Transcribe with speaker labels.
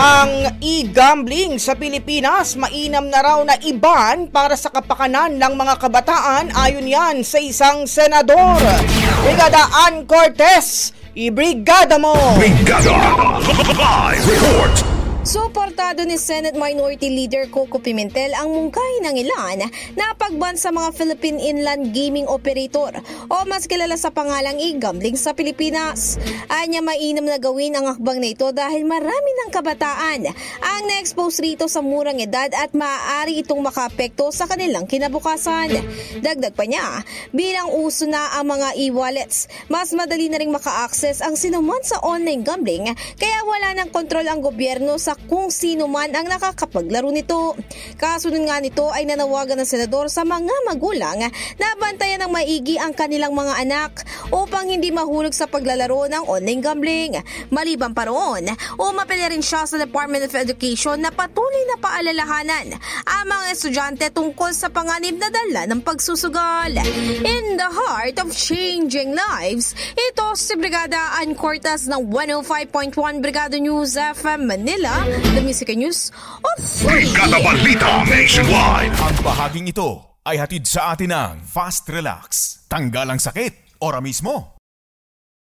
Speaker 1: Ang e-gambling sa Pilipinas mainam na raw na iban para sa kapakanan ng mga kabataan ayon yan sa isang senador. Brigada Ann Cortez, ibrigada mo!
Speaker 2: Brigada Live Report!
Speaker 3: Suportado ni Senate Minority Leader Coco Pimentel ang mungkahi ng ilan na pagban sa mga Philippine Inland Gaming Operator o mas kilala sa pangalang e-gambling sa Pilipinas. Anya mainam na gawin ang hakbang na ito dahil marami ng kabataan ang na-expose rito sa murang edad at maaari itong makaapekto sa kanilang kinabukasan. Dagdag pa niya, bilang uso na ang mga e-wallets, mas madali na rin maka-access ang sinuman sa online gambling kaya wala ng kontrol ang gobyerno sa kung sino man ang nakakapaglaro nito. Kasunod nga nito ay nanawagan ng senador sa mga magulang na bantayan ng maigi ang kanilang mga anak upang hindi mahulog sa paglalaro ng online gambling. Maliban pa roon, umapela rin siya sa Department of Education na patuloy na paalalahanan ang mga estudyante tungkol sa panganib na dala ng pagsusugal. In the heart of changing lives, ito si Brigada Ann Cortez ng 105.1 Brigada News FM Manila, the Music News Authority.
Speaker 2: Brigada Balita Nationwide.
Speaker 4: Ang bahaging ito ay hatid sa atin ng Fast Relax. Tanggal ang sakit, ora mismo.